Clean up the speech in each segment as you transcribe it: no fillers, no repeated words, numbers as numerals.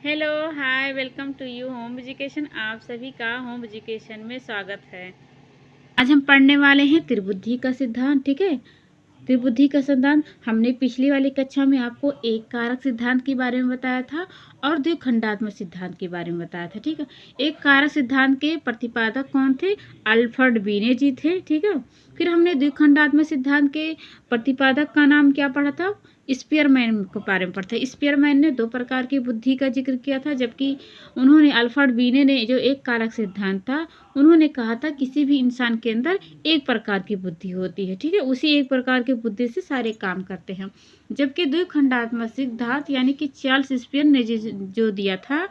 Hello, hi, welcome to you home education. आप सभी का होम एजुकेशन में स्वागत है। आज हम पढ़ने वाले हैं त्रिबुद्धि का सिद्धांत। ठीक है, त्रिबुद्धि का सिद्धांत हमने पिछली वाली कक्षा में आपको एक कारक सिद्धांत के बारे में बताया था और द्विखंडात्मक सिद्धांत के बारे में बताया था। ठीक है, एक कारक सिद्धांत के प्रतिपादक कौन थे? अल्फ्रेड बीने जी थे। ठीक है, फिर हमने द्विखंडात्मक सिद्धांत के प्रतिपादक का नाम क्या पढ़ा था? स्पीयरमैन के बारे में पढ़ा था। स्पीयरमैन ने 2 प्रकार की बुद्धि का जिक्र किया था, जबकि उन्होंने अल्फ्रेड बीने ने जो एक कारक सिद्धांत था, उन्होंने कहा था किसी भी इंसान के अंदर एक प्रकार की बुद्धि होती है। ठीक है, उसी एक प्रकार की बुद्धि से सारे काम करते हैं। जबकि द्विखंडात्मक सिद्धांत यानी कि चार्ल्स स्पीयर ने जो दिया था,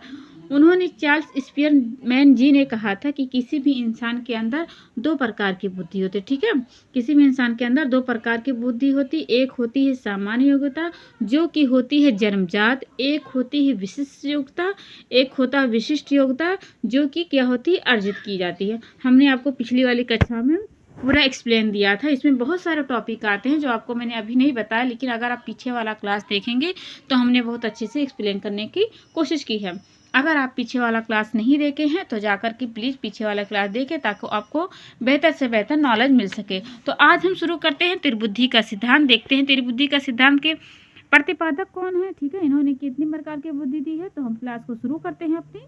उन्होंने चार्ल्स स्पीयरमैन जी ने कहा था कि किसी भी इंसान के अंदर 2 प्रकार की बुद्धि होती है। ठीक है, किसी भी इंसान के अंदर 2 प्रकार की बुद्धि होती। एक होती है सामान्य योग्यता, जो कि होती है जन्मजात। एक होती है विशिष्ट योग्यता, एक होता है विशिष्ट योग्यता, जो कि क्या होती है? अर्जित की जाती है। हमने आपको पिछली वाली कक्षा में पूरा एक्सप्लेन दिया था। इसमें बहुत सारे टॉपिक आते हैं जो आपको मैंने अभी नहीं बताया, लेकिन अगर आप पीछे वाला क्लास देखेंगे तो हमने बहुत अच्छे से एक्सप्लेन करने की कोशिश की है। अगर आप पीछे वाला क्लास नहीं देखे हैं तो जाकर के प्लीज़ पीछे वाला क्लास देखें, ताकि आपको बेहतर से बेहतर नॉलेज मिल सके। तो आज हम शुरू करते हैं त्रिबुद्धि का सिद्धांत। देखते हैं त्रिबुद्धि का सिद्धांत के प्रतिपादक कौन है। ठीक है, इन्होंने कितनी प्रकार की बुद्धि दी है। तो हम क्लास को शुरू करते हैं अपनी।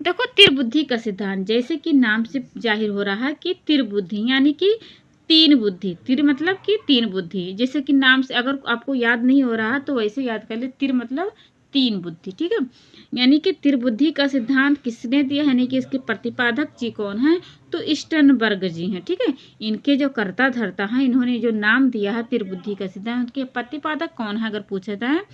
देखो, त्रिबुद्धि का सिद्धांत जैसे कि नाम से जाहिर हो रहा है कि त्रिबुद्धि यानी कि 3 बुद्धि। तिर मतलब कि 3 बुद्धि। जैसे कि नाम से अगर आपको याद नहीं हो रहा तो वैसे याद कर ले, तिर मतलब 3 बुद्धि। ठीक है, यानी कि त्रिबुद्धि का सिद्धांत किसने दिया, यानी कि इसके प्रतिपादक जी कौन हैं? तो स्टर्नबर्ग जी हैं। ठीक है, इनके जो कर्ता धर्ता हैं, इन्होंने जो नाम दिया है त्रिबुद्धि का सिद्धांत, उनके प्रतिपादक कौन है अगर पूछा जाए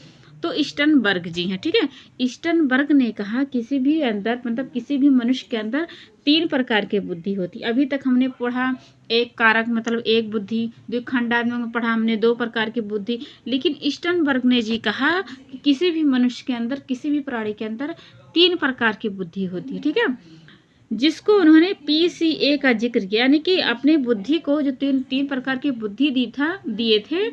तो स्टर्नबर्ग जी हैं। ठीक है, स्टर्नबर्ग ने कहा किसी भी अंदर मतलब किसी भी मनुष्य के अंदर 3 प्रकार की बुद्धि होती। अभी तक हमने पढ़ा एक कारक मतलब एक बुद्धि, द्विखंडात्मक में पढ़ा हमने 2 प्रकार की बुद्धि, लेकिन स्टर्नबर्ग ने जी कहा कि किसी भी मनुष्य के अंदर, किसी भी प्राणी के अंदर 3 प्रकार की बुद्धि होती है। ठीक है, जिसको उन्होंने PCA का जिक्र किया, यानी कि अपनी बुद्धि को जो तीन प्रकार की बुद्धि दिए थे,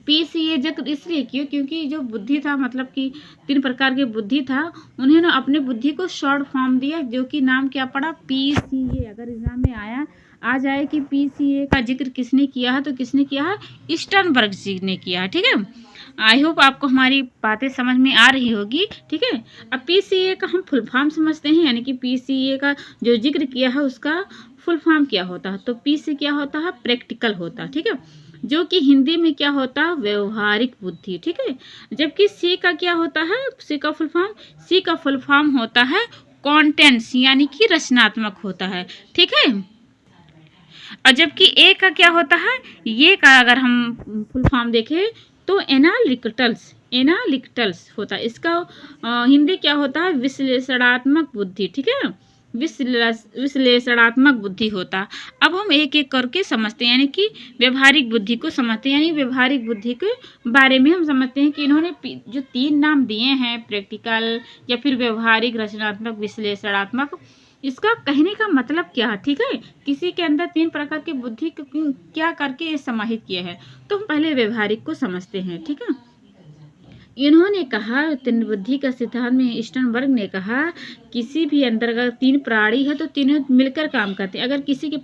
PCA जिक्र इसलिए किया क्योंकि जो बुद्धि था मतलब कि 3 प्रकार की बुद्धि था, उन्होंने अपनी बुद्धि को शॉर्ट फॉर्म दिया, जो कि नाम क्या पड़ा? PCA। अगर एग्जाम में आ जाए कि PCA का जिक्र किसने किया है, तो किसने किया है? स्टर्नबर्ग जी ने किया है। ठीक है, आई होप आपको हमारी बातें समझ में आ रही होगी। ठीक है, अब PCA का हम फुल फॉर्म समझते हैं, यानी कि PCA का जो जिक्र किया है उसका फुल फॉर्म क्या होता है? तो P से क्या होता है? प्रैक्टिकल होता है। ठीक है, जो कि हिंदी में क्या होता है? व्यवहारिक बुद्धि। ठीक है, जबकि सी का क्या होता है? सी का फुल फॉर्म होता है कॉन्टेंट्स, यानी कि रचनात्मक होता है। ठीक है, और जबकि ए का क्या होता है? ये का अगर हम फुल फॉर्म देखें तो एनालिटिकल्स होता है। इसका हिंदी क्या होता है? विश्लेषणात्मक बुद्धि। ठीक है, विश्लेषणात्मक बुद्धि होता। अब हम एक एक करके समझते हैं, यानी कि व्यवहारिक बुद्धि को समझते हैं। यानी व्यवहारिक बुद्धि के बारे में हम समझते हैं कि इन्होंने जो 3 नाम दिए हैं, प्रैक्टिकल या फिर व्यवहारिक, रचनात्मक, विश्लेषणात्मक, इसका कहने का मतलब क्या है? ठीक है, किसी के अंदर 3 प्रकार की बुद्धि क्या करके ये समाहित किया है। तो हम पहले व्यवहारिक को समझते हैं। ठीक है, इन्होंने कहा त्रिबुद्धि का सिद्धांत में स्टर्नबर्ग ने कहा किसी भी अंदर अगर 3 प्राणी है तो तीनों मिलकर काम करते हैं। अगर किसी के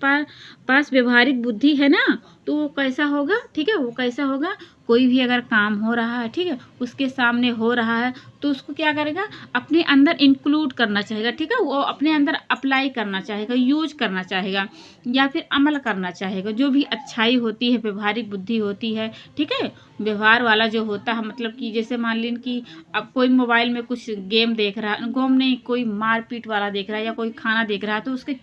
पास व्यवहारिक बुद्धि है ना, तो वो कैसा होगा? ठीक है, वो कैसा होगा? कोई भी अगर काम हो रहा है, ठीक है, उसके सामने हो रहा है, तो उसको क्या करेगा? अपने अंदर इंक्लूड करना चाहेगा। ठीक है, वो अपने अंदर अप्लाई करना चाहेगा, यूज करना चाहेगा या फिर अमल करना चाहेगा। जो भी अच्छाई होती है व्यवहारिक बुद्धि होती है। ठीक है, व्यवहार वाला जो होता है मतलब कि जैसे मान लीजिए कि अब कोई मोबाइल में कुछ गेम देख रहा है, गेम नहीं, कोई मारपीट वाला देख रहा है या कोई खाना देख रहा है, तो उसके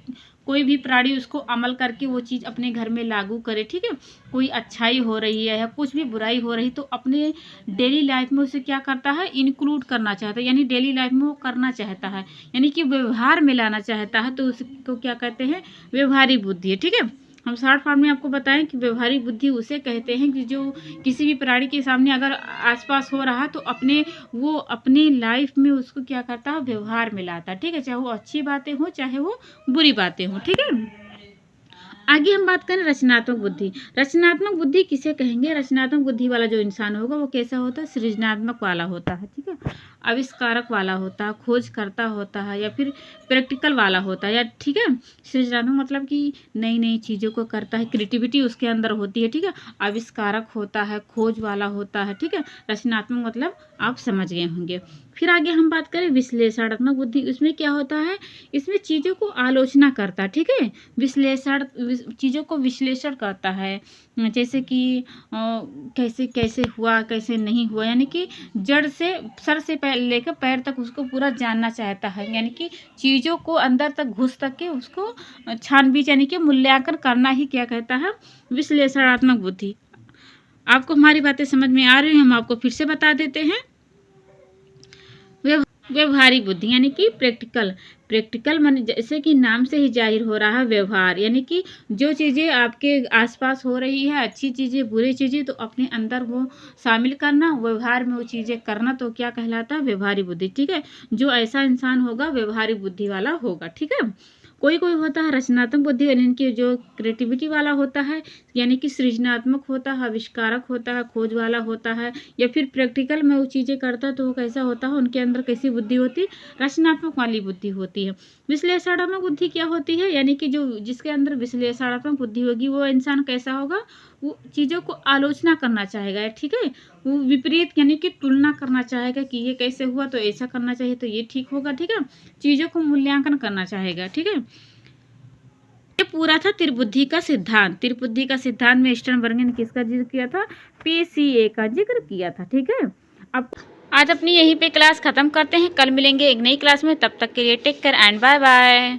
कोई भी प्राणी उसको अमल करके वो चीज़ अपने घर में लागू करे। ठीक है, कोई अच्छाई हो रही है या कुछ भी बुराई हो रही तो अपने डेली लाइफ में उसे क्या करता है? इंक्लूड करना चाहता है, यानी डेली लाइफ में वो करना चाहता है, यानी कि व्यवहार में लाना चाहता है, तो उसको क्या कहते हैं? व्यवहारिक बुद्धि है। ठीक है, हम शॉर्ट फॉर्म में आपको बताएं कि व्यवहारिक बुद्धि उसे कहते हैं कि जो किसी भी प्राणी के सामने अगर आसपास हो रहा तो वो अपनी लाइफ में उसको क्या करता है? व्यवहार में लाता है। ठीक है, चाहे वो अच्छी बातें हो चाहे वो बुरी बातें हो। ठीक है, आगे हम बात करें रचनात्मक बुद्धि। रचनात्मक बुद्धि किसे कहेंगे? रचनात्मक बुद्धि वाला जो इंसान होगा वो कैसा होता है? सृजनात्मक वाला होता है, ठीक है, आविष्कारक वाला होता है, खोजकर्ता होता है, या फिर प्रैक्टिकल वाला होता है, या ठीक है। सृजनात्मक मतलब कि नई नई चीज़ों को करता है, क्रिएटिविटी उसके अंदर होती है, ठीक है। आविष्कारक होता है, खोज वाला होता है, ठीक है। रचनात्मक मतलब आप समझ गए होंगे। फिर आगे हम बात करें विश्लेषणात्मक बुद्धि। इसमें क्या होता है? इसमें चीज़ों को आलोचना करता है, ठीक है। चीज़ों को विश्लेषण करता है, जैसे कि कैसे कैसे हुआ, कैसे नहीं हुआ, यानी कि जड़ से सर से लेकर पैर तक उसको पूरा जानना चाहता है, यानी कि चीज़ों को अंदर तक घुस तक के उसको छानबीन यानी कि मूल्यांकन करना ही क्या कहता है? विश्लेषणात्मक बुद्धि। आपको हमारी बातें समझ में आ रही हैं? हम आपको फिर से बता देते हैं। व्यवहारिक बुद्धि यानी कि प्रैक्टिकल माने जैसे कि नाम से ही जाहिर हो रहा है व्यवहार, यानी कि जो चीज़ें आपके आसपास हो रही है, अच्छी चीज़ें बुरी चीज़ें, तो अपने अंदर वो शामिल करना, व्यवहार में वो चीज़ें करना, तो क्या कहलाता है? व्यवहारिक बुद्धि, ठीक है। जो ऐसा इंसान होगा व्यवहारिक बुद्धि वाला होगा, ठीक है। कोई कोई होता है रचनात्मक बुद्धि, यानी कि जो क्रिएटिविटी वाला होता है, यानी कि सृजनात्मक होता है, आविष्कारक होता है, खोज वाला होता है, या फिर प्रैक्टिकल में वो चीज़ें करता है, तो वो कैसा होता है? उनके अंदर कैसी बुद्धि होती है? रचनात्मक वाली बुद्धि होती है। विश्लेषणात्मक बुद्धि क्या होती है? यानी कि जो जिसके अंदर विश्लेषणात्मक बुद्धि होगी वो इंसान कैसा होगा? वो चीज़ों को आलोचना करना चाहेगा, ठीक है। वो विपरीत यानी कि तुलना करना चाहेगा कि ये कैसे हुआ तो ऐसा करना चाहिए तो ये ठीक होगा, ठीक है। चीज़ों को मूल्यांकन करना चाहेगा, ठीक है। ये पूरा था त्रिबुद्धि का सिद्धांत। त्रिबुद्धि का सिद्धांत में स्टर्नबर्ग ने किसका जिक्र किया था? PCA का जिक्र किया था, ठीक है। अब आज अपनी यहीं पे क्लास खत्म करते हैं, कल मिलेंगे एक नई क्लास में, तब तक के लिए take care and bye bye.